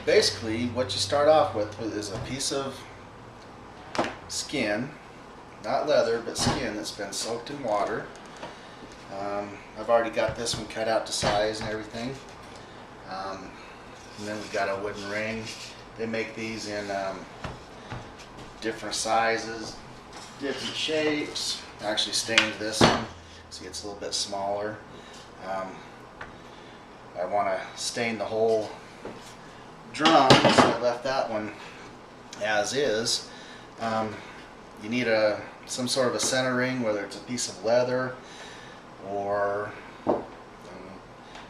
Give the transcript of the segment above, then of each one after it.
basically what you start off with is a piece of skin, not leather, but skin that's been soaked in water. I've already got this one cut out to size and everything. And then we've got a wooden ring. They make these in different sizes, different shapes. I actually stained this one so it's a little bit smaller. I want to stain the whole drum, so I left that one as is. You need some sort of a center ring, whether it's a piece of leather or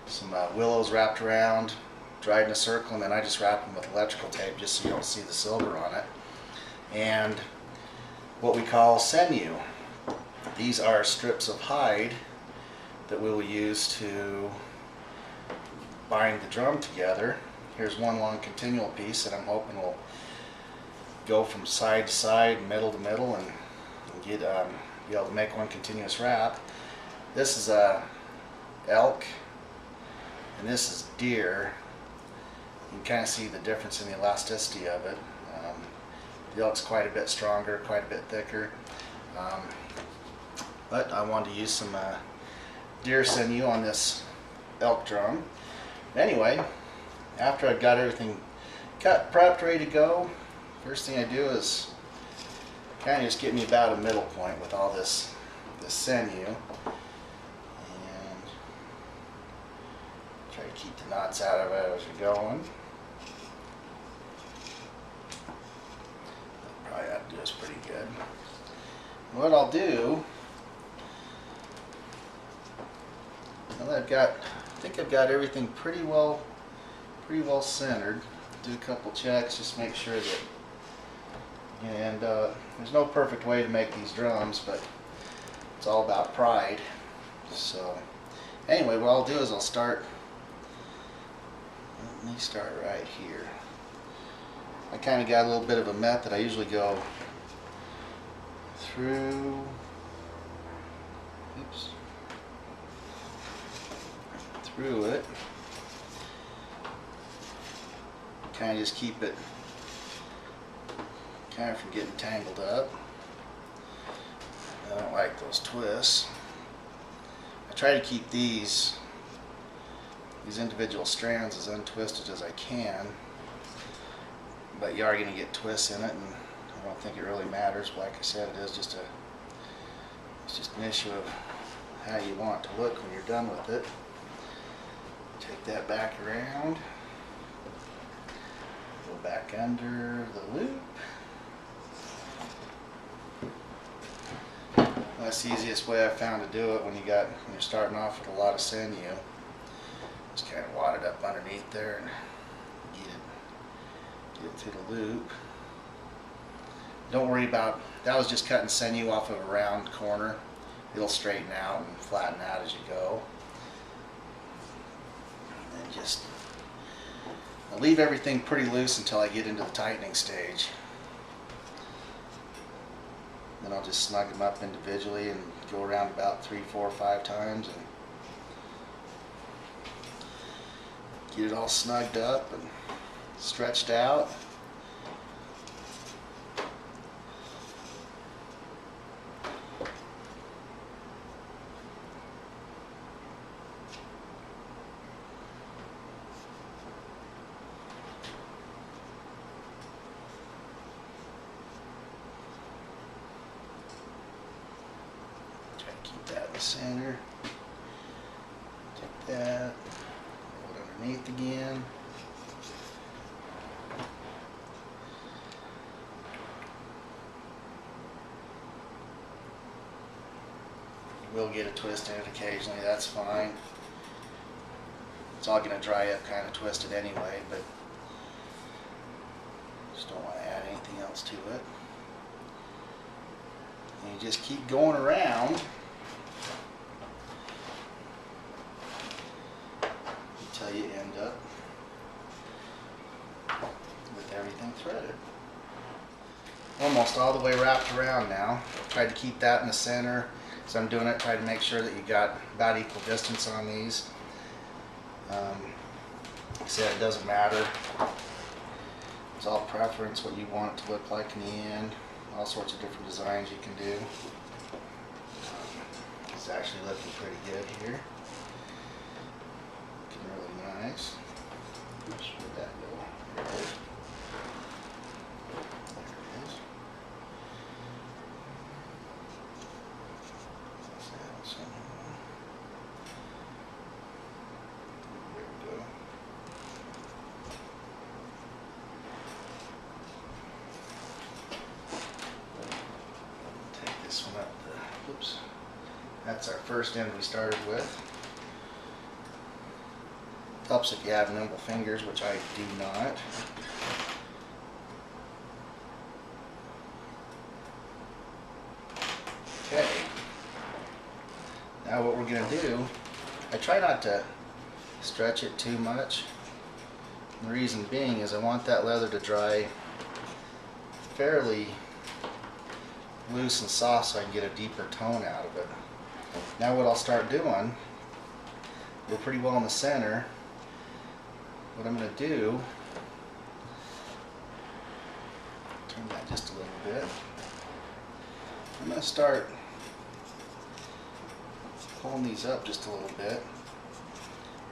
some willows wrapped around, dried in a circle, and then I just wrap them with electrical tape just so you don't see the silver on it. And what we call sinew. These are strips of hide that we will use to bind the drum together. Here's one long continual piece that I'm hoping will go from side to side, middle to middle, and get be able to make one continuous wrap. This is a elk, and this is deer. You can kind of see the difference in the elasticity of it. The elk's quite a bit stronger, quite a bit thicker. But I wanted to use some deer sinew on this elk drum. Anyway, after I've got everything cut, prepped, ready to go, first thing I do is kind of just get me about a middle point with all this sinew, and try to keep the knots out of it as you're going. Probably ought to do this pretty good. What I'll do, now that I think I've got everything pretty well centered. Do a couple checks, just make sure that. And there's no perfect way to make these drums, but it's all about pride. So anyway, what I'll do is I'll start. Let me start right here. I kind of got a little bit of a method. I usually go through. Oops. Through it. Kind of just keep it kind of from getting tangled up. I don't like those twists. I try to keep these individual strands as untwisted as I can, but you are going to get twists in it, and I don't think it really matters. Like I said, it's just an issue of how you want it to look when you're done with it. Take that back around, go back under the loop. That's the easiest way I've found to do it when you're starting off with a lot of sinew. Just kind of wad it up underneath there and get it through the loop. Don't worry about, that was just cutting sinew off of a round corner. It'll straighten out and flatten out as you go. And just I'll leave everything pretty loose until I get into the tightening stage. Then I'll just snug them up individually and go around about 3, 4, 5 times and get it all snugged up and stretched out. Keep that in the center. Take that, roll it underneath again. You will get a twist in it occasionally, that's fine. It's all going to dry up kind of twisted anyway, but just don't want to add anything else to it. And you just keep going around until you end up with everything threaded. Almost all the way wrapped around now. Tried to keep that in the center. So I'm doing it, try to make sure that you got about equal distance on these. Like I said, it doesn't matter all preference what you want it to look like in the end. All sorts of different designs you can do. It's actually looking pretty good here. Looking really nice. Oops, where'd that go? There it is. There it is. There we go. Take this one up. Oops. That's our first end we started with. Helps if you have nimble fingers, which I do not. Okay. Now what we're going to do, I try not to stretch it too much. The reason being is I want that leather to dry fairly loose and soft so I can get a deeper tone out of it. Now what I'll start doing, we're pretty well in the center. What I'm going to do, turn that just a little bit. I'm going to start pulling these up just a little bit,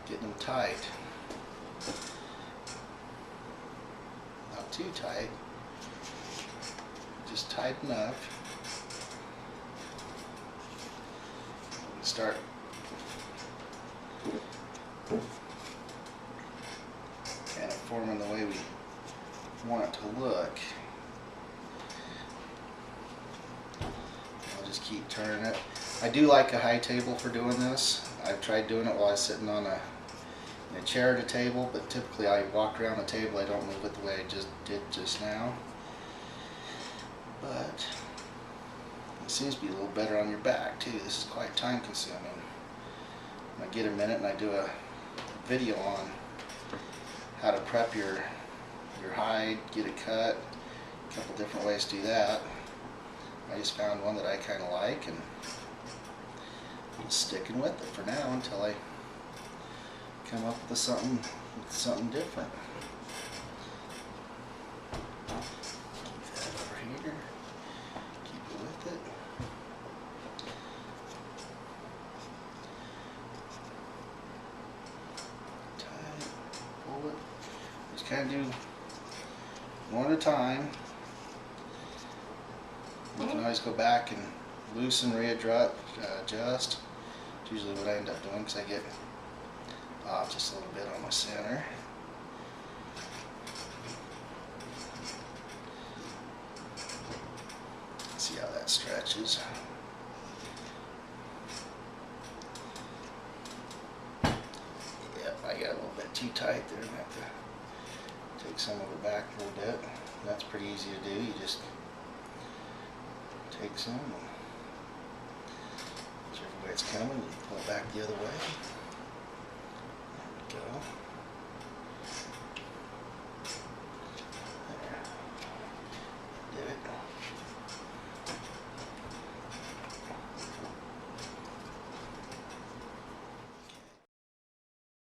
getting them tight. Not too tight, just tight enough. Start kind of forming the way we want it to look. I'll just keep turning it. I do like a high table for doing this. I've tried doing it while I was sitting on in a chair at a table, but typically I walk around the table. I don't move it the way I just did just now. But it seems to be a little better on your back too. This is quite time consuming. I get a minute and I do a video on how to prep your hide, get it cut, a couple different ways to do that. I just found one that I kind of like and I'm sticking with it for now until I come up with something different. Keep that over here. Keep it with it. Tight. Pull it. Just kind of do one at a time. You can always go back and loosen, readjust. It's usually what I end up doing because I get off just a little bit on my center. See how that stretches. Yep, I got a little bit too tight there. I have to take some of it back a little bit. That's pretty easy to do. You just take some and whichever way it's coming, you pull it back the other way. There we go.